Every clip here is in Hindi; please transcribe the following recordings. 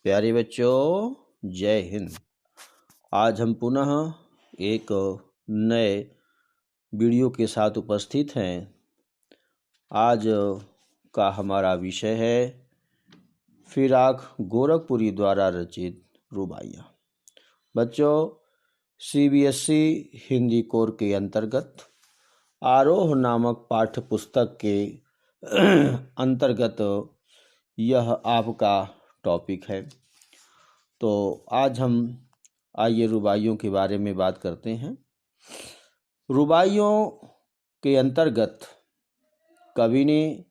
प्यारे बच्चों, जय हिंद। आज हम पुनः एक नए वीडियो के साथ उपस्थित हैं। आज का हमारा विषय है फिराक गोरखपुरी द्वारा रचित रुबाइयाँ। बच्चों, सीबीएसई हिंदी कोर के अंतर्गत आरोह नामक पाठ्य पुस्तक के अंतर्गत यह आपका टॉपिक है। तो आज हम आइए रुबाइयों के बारे में बात करते हैं। रुबाइयों के अंतर्गत कवि ने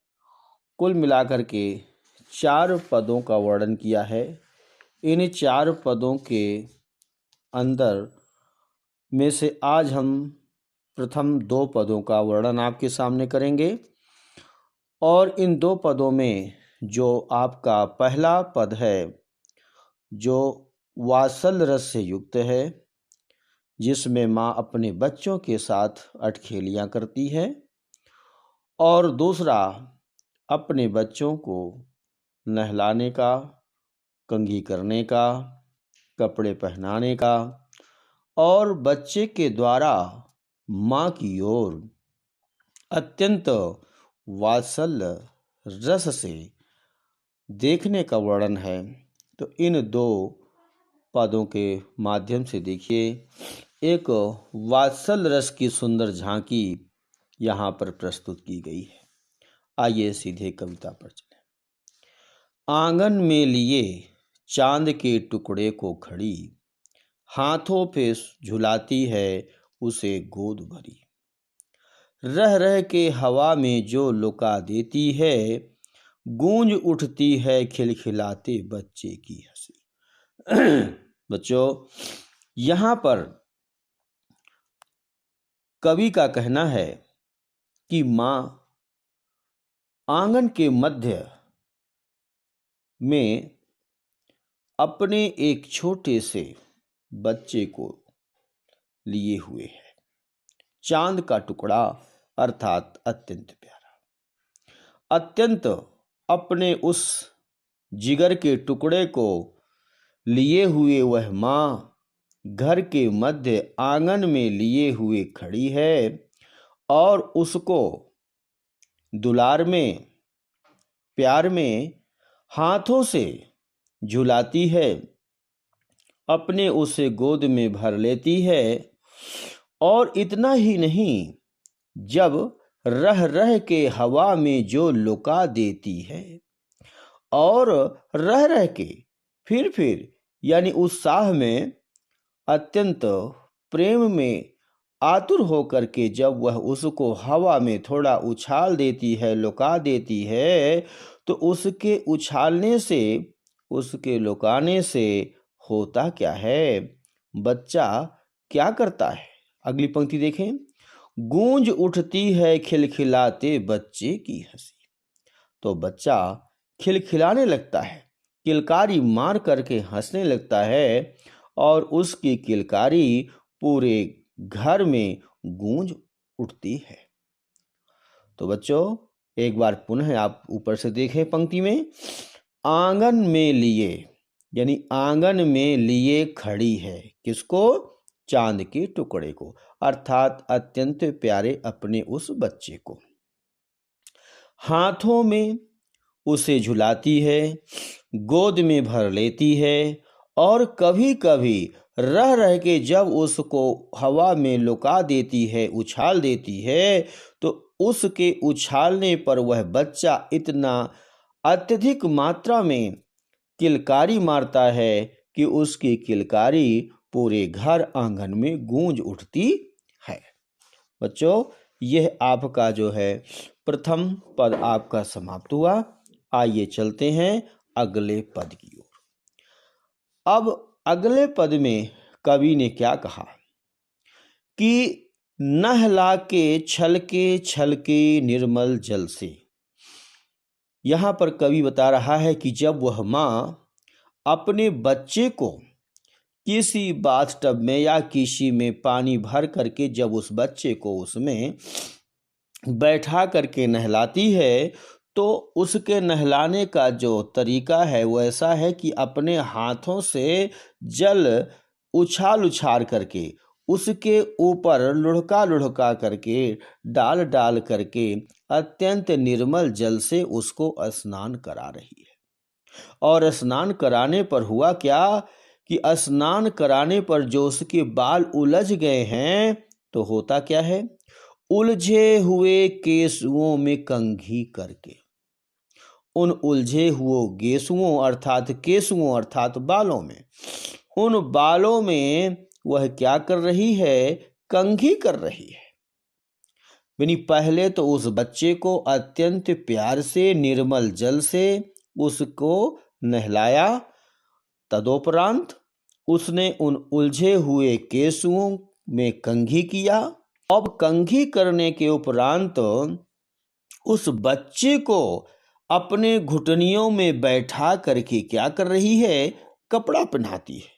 कुल मिलाकर के 4 पदों का वर्णन किया है। इन 4 पदों के अंदर में से आज हम प्रथम 2 पदों का वर्णन आपके सामने करेंगे। और इन 2 पदों में जो आपका पहला पद है, जो वात्सल रस से युक्त है, जिसमें माँ अपने बच्चों के साथ अठखेलियाँ करती है, और दूसरा अपने बच्चों को नहलाने का, कंघी करने का, कपड़े पहनाने का और बच्चे के द्वारा माँ की ओर अत्यंत वात्सल्य रस से देखने का वर्णन है। तो इन 2 पदों के माध्यम से देखिए एक वात्सल रस की सुंदर झांकी यहाँ पर प्रस्तुत की गई है। आइए सीधे कविता पर चलें। आंगन में लिए चांद के टुकड़े को खड़ी, हाथों पे झुलाती है उसे गोद भरी। रह रह के हवा में जो लुका देती है, गूंज उठती है खिलखिलाते बच्चे की हंसी। बच्चों, यहाँ पर कवि का कहना है कि माँ आंगन के मध्य में अपने एक छोटे से बच्चे को लिए हुए है। चांद का टुकड़ा अर्थात अत्यंत प्यारा, अत्यंत अपने उस जिगर के टुकड़े को लिए हुए वह माँ घर के मध्य आंगन में लिए हुए खड़ी है और उसको दुलार में, प्यार में हाथों से झुलाती है, अपने उसे गोद में भर लेती है। और इतना ही नहीं, जब रह रह के हवा में जो लुका देती है और रह रह के फिर यानी उत्साह में, अत्यंत प्रेम में आतुर होकर के जब वह उसको हवा में थोड़ा उछाल देती है, लुका देती है, तो उसके उछालने से, उसके लुकाने से होता क्या है? बच्चा क्या करता है? अगली पंक्ति देखें। गूंज उठती है खिलखिलाते बच्चे की हंसी। तो बच्चा खिलखिलाने लगता है, किलकारी मार करके हंसने लगता है और उसकी किलकारी पूरे घर में गूंज उठती है। तो बच्चों, एक बार पुनः आप ऊपर से देखें पंक्ति में। आंगन में लिए यानी आंगन में लिए खड़ी है, किसको? चांद के टुकड़े को, अर्थात अत्यंत प्यारे अपने उस बच्चे को। हाथों में उसे झुलाती है, गोद में भर लेती है और कभी कभी रह रह के जब उसको हवा में लुका देती है, उछाल देती है, तो उसके उछालने पर वह बच्चा इतना अत्यधिक मात्रा में किलकारी मारता है कि उसकी किलकारी पूरे घर आंगन में गूंज उठती है। बच्चों, यह आपका जो है प्रथम पद आपका समाप्त हुआ। आइए चलते हैं अगले पद की ओर। अब अगले पद में कवि ने क्या कहा कि नहला के छलके निर्मल जल से। यहाँ पर कवि बता रहा है कि जब वह माँ अपने बच्चे को किसी बाथटब में या किसी में पानी भर करके जब उस बच्चे को उसमें बैठा करके नहलाती है, तो उसके नहलाने का जो तरीका है वो ऐसा है कि अपने हाथों से जल उछाल उछाल करके उसके ऊपर लुढ़का लुढ़का करके डाल डाल करके अत्यंत निर्मल जल से उसको स्नान करा रही है। और स्नान कराने पर हुआ क्या कि स्नान कराने पर जो उसके बाल उलझ गए हैं तो होता क्या है, उलझे हुए केसुओं में कंघी करके उन उलझे हुए केसुओं अर्थात बालों में, उन बालों में वह क्या कर रही है, कंघी कर रही है। यानी पहले तो उस बच्चे को अत्यंत प्यार से निर्मल जल से उसको नहलाया, तदोपरांत उसने उन उलझे हुए केसुओं में कंघी किया। अब कंघी करने के उपरांत उस बच्चे को अपने घुटनियों में बैठा करके क्या कर रही है, कपड़ा पहनाती है।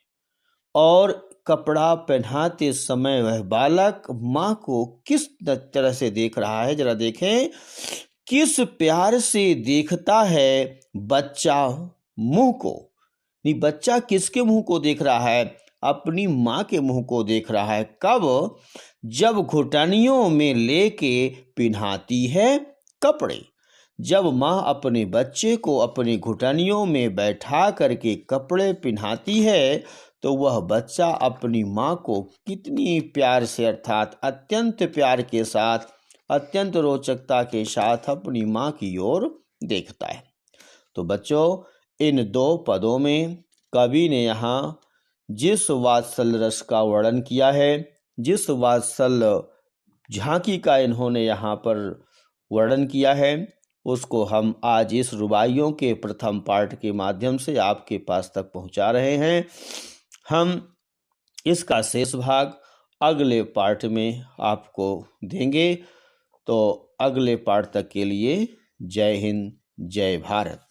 और कपड़ा पहनाते समय वह बालक माँ को किस तरह से देख रहा है, जरा देखें, किस प्यार से देखता है बच्चा मुंह को। नहीं, बच्चा किसके मुंह को देख रहा है, अपनी माँ के मुंह को देख रहा है। कब, जब घुटनियों में लेके पहनाती है कपड़े। जब माँ अपने बच्चे को अपने घुटनियों में बैठा करके कपड़े पहनाती है तो वह बच्चा अपनी माँ को कितनी प्यार से अर्थात अत्यंत प्यार के साथ, अत्यंत रोचकता के साथ अपनी माँ की ओर देखता है। तो बच्चों, इन दो पदों में कवि ने यहाँ जिस वात्सल्य रस का वर्णन किया है, जिस वात्सल्य झांकी का इन्होंने यहाँ पर वर्णन किया है, उसको हम आज इस रुबाइयों के प्रथम पार्ट के माध्यम से आपके पास तक पहुँचा रहे हैं। हम इसका शेष भाग अगले पार्ट में आपको देंगे। तो अगले पार्ट तक के लिए जय हिंद, जय भारत।